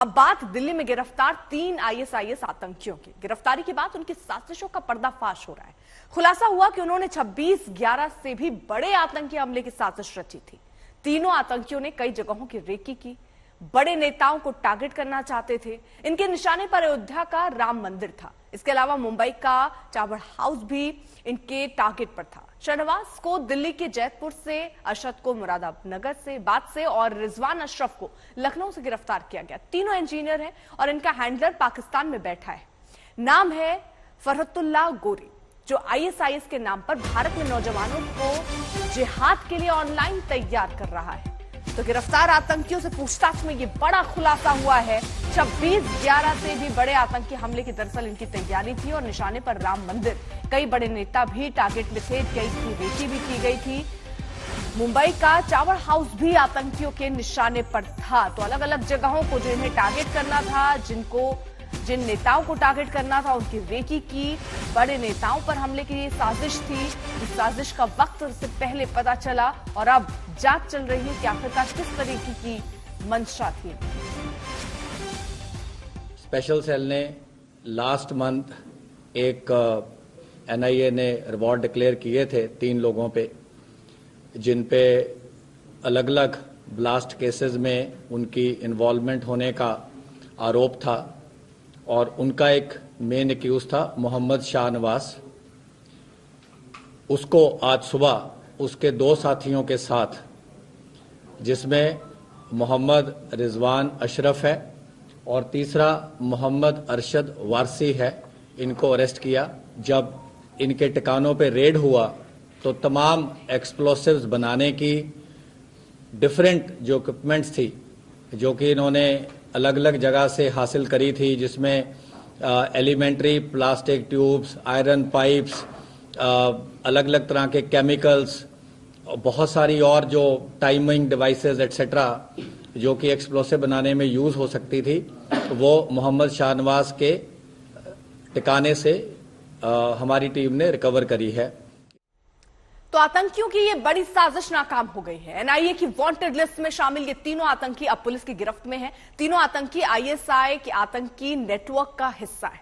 अब बात दिल्ली में गिरफ्तार 3 आईएसआईएस आतंकियों की। गिरफ्तारी के बाद उनकी साजिशों का पर्दाफाश हो रहा है। खुलासा हुआ कि उन्होंने 26/11 से भी बड़े आतंकी हमले की साजिश रची थी। तीनों आतंकियों ने कई जगहों की रेकी की, बड़े नेताओं को टारगेट करना चाहते थे। इनके निशाने पर अयोध्या का राम मंदिर था। इसके अलावा मुंबई का टावर हाउस भी इनके टारगेट पर था। शहनवाज को दिल्ली के जैतपुर से, अरशद को मुरादानगर से, बाद से और रिजवान अशरफ को लखनऊ से गिरफ्तार किया गया। तीनों इंजीनियर हैं और इनका हैंडलर पाकिस्तान में बैठा है। नाम है फरहतुल्लाह गोरी, जो आईएसआईएस के नाम पर भारत में नौजवानों को जिहाद के लिए ऑनलाइन तैयार कर रहा है। तो गिरफ्तार आतंकियों से पूछताछ में यह बड़ा खुलासा हुआ है। 26/11 से भी बड़े आतंकी हमले की दरअसल इनकी तैयारी थी और निशाने पर राम मंदिर। कई बड़े नेता भी टारगेट में थे, कई की रेकी भी की गई थी। मुंबई का टावर हाउस भी आतंकियों के निशाने पर था। तो अलग अलग जगहों को जो इन्हें टारगेट करना था, जिन नेताओं को टारगेट करना था, उनकी रेकी की। बड़े नेताओं पर हमले की साजिश थी। इस साजिश का वक्त से पहले पता चला और अब जांच चल रही है कि आखिरकार किस तरीके की मंशा थी। स्पेशल सेल ने लास्ट मंथ एक एनआईए ने रिवॉर्ड डिक्लेयर किए थे 3 लोगों पे, जिन पे अलग अलग ब्लास्ट केसेस में उनकी इन्वॉल्वमेंट होने का आरोप था। और उनका एक मेन एक्यूज था मोहम्मद शाहनवाज। उसको आज सुबह उसके 2 साथियों के साथ, जिसमें मोहम्मद रिजवान अशरफ है और तीसरा मोहम्मद अरशद वारसी है, इनको अरेस्ट किया। जब इनके ठिकानों पे रेड हुआ तो तमाम एक्सप्लोसिव्स बनाने की डिफरेंट जो इक्विपमेंट्स थी, जो कि इन्होंने अलग अलग जगह से हासिल करी थी, जिसमें elementary plastic tubes, iron pipes, अलग अलग तरह के केमिकल्स, बहुत सारी और जो टाइमिंग डिवाइसेस एटसेट्रा जो कि एक्सप्लोसिव बनाने में यूज हो सकती थी, वो मोहम्मद शाहनवाज के ठिकाने से हमारी टीम ने रिकवर करी है। तो आतंकियों की ये बड़ी साजिश नाकाम हो गई है। एनआईए की वांटेड लिस्ट में शामिल ये तीनों आतंकी अब पुलिस की गिरफ्त में हैं। तीनों आतंकी आईएसआई के आतंकी नेटवर्क का हिस्सा है।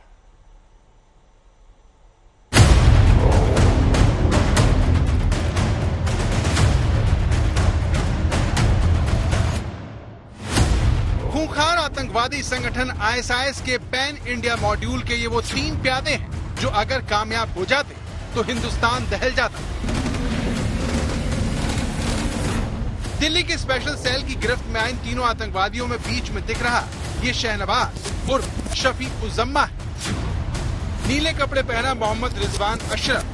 खूंखार आतंकवादी संगठन आईएसआईएस के पैन इंडिया मॉड्यूल के ये वो 3 प्यादे हैं जो अगर कामयाब हो जाते तो हिंदुस्तान दहल जाता। दिल्ली के स्पेशल सेल की गिरफ्त में आए इन तीनों आतंकवादियों में बीच में दिख रहा ये शहनवाज उर्फ शफीक उज़्ज़मा है। नीले कपड़े पहना मोहम्मद रिजवान अशरफ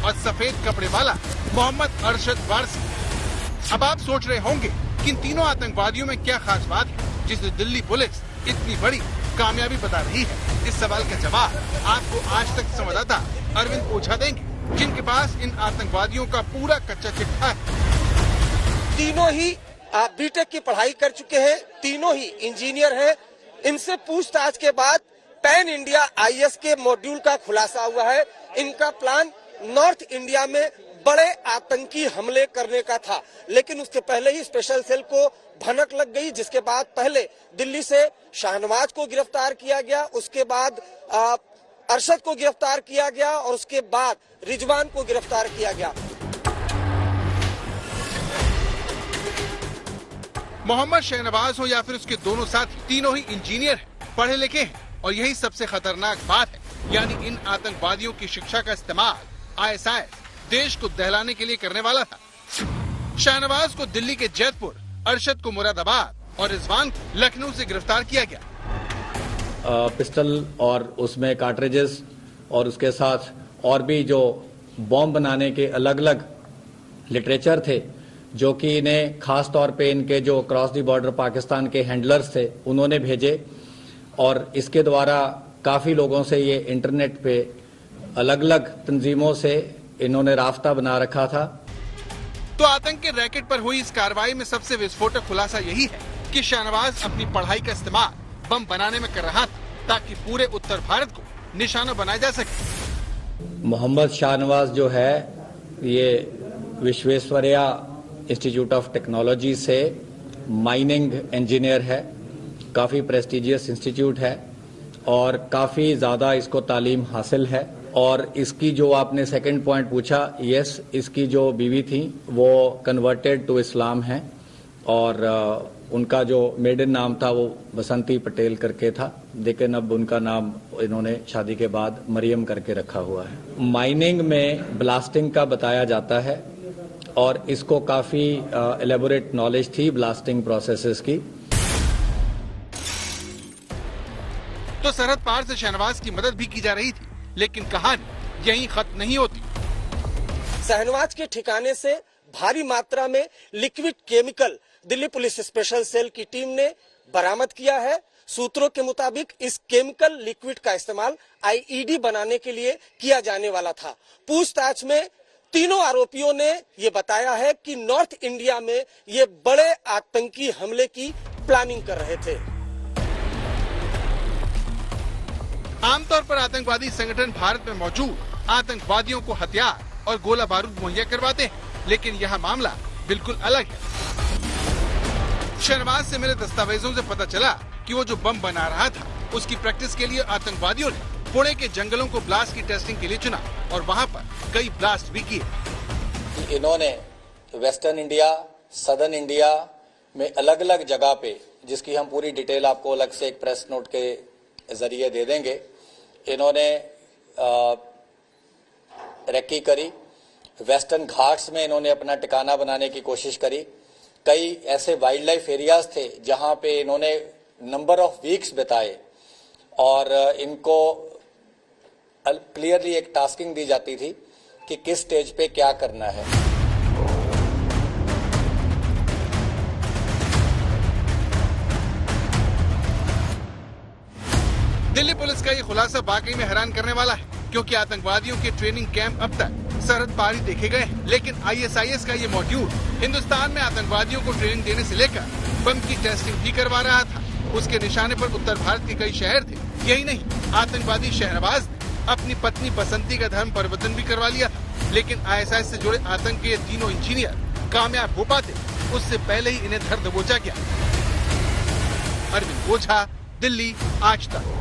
और सफेद कपड़े वाला मोहम्मद अरशद वारसी। अब आप सोच रहे होंगे कि इन तीनों आतंकवादियों में क्या खास बात है जिसे दिल्ली पुलिस इतनी बड़ी कामयाबी बता रही है। इस सवाल का जवाब आपको आज तक संवाददाता अरविंद ओझा देंगे, जिनके पास इन आतंकवादियों का पूरा कच्चा चिट्ठा है। तीनों ही बीटेक की पढ़ाई कर चुके हैं, तीनों ही इंजीनियर हैं। इनसे पूछताछ के बाद पैन इंडिया आईएस के मॉड्यूल का खुलासा हुआ है। इनका प्लान नॉर्थ इंडिया में बड़े आतंकी हमले करने का था, लेकिन उसके पहले ही स्पेशल सेल को भनक लग गई, जिसके बाद पहले दिल्ली से शाहनवाज को गिरफ्तार किया गया, उसके बाद अरशद को गिरफ्तार किया गया और उसके बाद रिजवान को गिरफ्तार किया गया। मोहम्मद शहनवाज हो या फिर उसके दोनों साथी, तीनों ही इंजीनियर हैं, पढ़े लिखे हैं और यही सबसे खतरनाक बात है। यानी इन आतंकवादियों की शिक्षा का इस्तेमाल आईएसआईएस देश को दहलाने के लिए करने वाला था। शहनवाज को दिल्ली के जैतपुर, अरशद को मुरादाबाद और रिजवान को लखनऊ से गिरफ्तार किया गया। पिस्टल और उसमें कार्ट्रिजेस और उसके साथ और भी जो बॉम्ब बनाने के अलग अलग लिटरेचर थे, जो कि इन्हें खास तौर पे इनके जो क्रॉस द बॉर्डर पाकिस्तान के हैंडलर्स थे उन्होंने भेजे। और इसके द्वारा काफ़ी लोगों से ये इंटरनेट पे अलग अलग तंजीमों से इन्होंने राफ्ता बना रखा था। तो आतंक के रैकेट पर हुई इस कार्रवाई में सबसे विस्फोटक खुलासा यही है कि शहनवाज अपनी पढ़ाई का इस्तेमाल बम बनाने में कर रहा था, ताकि पूरे उत्तर भारत को निशाना बनाया जा सके। मोहम्मद शाहनवाज जो है, ये विश्वेश्वरैया इंस्टीट्यूट ऑफ टेक्नोलॉजी से माइनिंग इंजीनियर है, काफ़ी प्रेस्टिजियस इंस्टीट्यूट है और काफ़ी ज़्यादा इसको तालीम हासिल है। और इसकी जो आपने सेकंड पॉइंट पूछा, यस, इसकी जो बीवी थी वो कन्वर्टेड टू इस्लाम है और उनका जो मेडन नाम था वो बसंती पटेल करके था, लेकिन अब उनका नाम इन्होंने शादी के बाद मरियम करके रखा हुआ है। माइनिंग में ब्लास्टिंग का बताया जाता है और इसको काफ़ी एलेबोरेट नॉलेज थी ब्लास्टिंग प्रोसेसेस की। तो सरहद पार से शहनवाज की मदद भी की जा रही थी, लेकिन कहानी यहीं खत्म नहीं होती। शहनवाज के ठिकाने से भारी मात्रा में liquid chemical Delhi police special cell की टीम ने बरामद किया है। सूत्रों के मुताबिक इस केमिकल लिक्विड का इस्तेमाल आईईडी बनाने के लिए किया जाने वाला था। पूछताछ में तीनों आरोपियों ने ये बताया है कि नॉर्थ इंडिया में ये बड़े आतंकी हमले की प्लानिंग कर रहे थे। आमतौर पर आतंकवादी संगठन भारत में मौजूद आतंकवादियों को हथियार और गोला बारूद मुहैया करवाते हैं, लेकिन यह मामला बिल्कुल अलग है। शहनवाज से मिले दस्तावेजों से पता चला कि वो जो बम बना रहा था उसकी प्रैक्टिस के लिए आतंकवादियों ने पुणे के जंगलों को ब्लास्ट की टेस्टिंग के लिए चुना और वहाँ पर कई ब्लास्ट भी किए। इन्होंने वेस्टर्न इंडिया, सदर्न इंडिया में अलग अलग जगह पे, जिसकी हम पूरी डिटेल आपको अलग से एक प्रेस नोट के जरिए दे देंगे, इन्होंने रेकी करी। वेस्टर्न घाट्स में इन्होंने अपना ठिकाना बनाने की कोशिश करी। कई ऐसे वाइल्ड लाइफ एरियाज थे जहां पे इन्होंने नंबर ऑफ वीक्स बिताए और इनको क्लियरली एक टास्किंग दी जाती थी कि किस स्टेज पे क्या करना है। दिल्ली पुलिस का ये खुलासा वाकई में हैरान करने वाला है, क्योंकि आतंकवादियों के ट्रेनिंग कैंप अब तक सरहद पार ही देखे गए हैं, लेकिन आईएसआईएस का ये मॉड्यूल हिंदुस्तान में आतंकवादियों को ट्रेनिंग देने से लेकर बम की टेस्टिंग भी करवा रहा था। उसके निशाने पर उत्तर भारत के कई शहर थे। यही नहीं, आतंकवादी शहनवाज ने अपनी पत्नी बसंती का धर्म परिवर्तन भी करवा लिया था, लेकिन आईएसआईएस से जुड़े आतंक के तीनों इंजीनियर कामयाब हो पाते उससे पहले ही इन्हें धर दबोचा गया। अरविंद ओझा, दिल्ली, आज तक।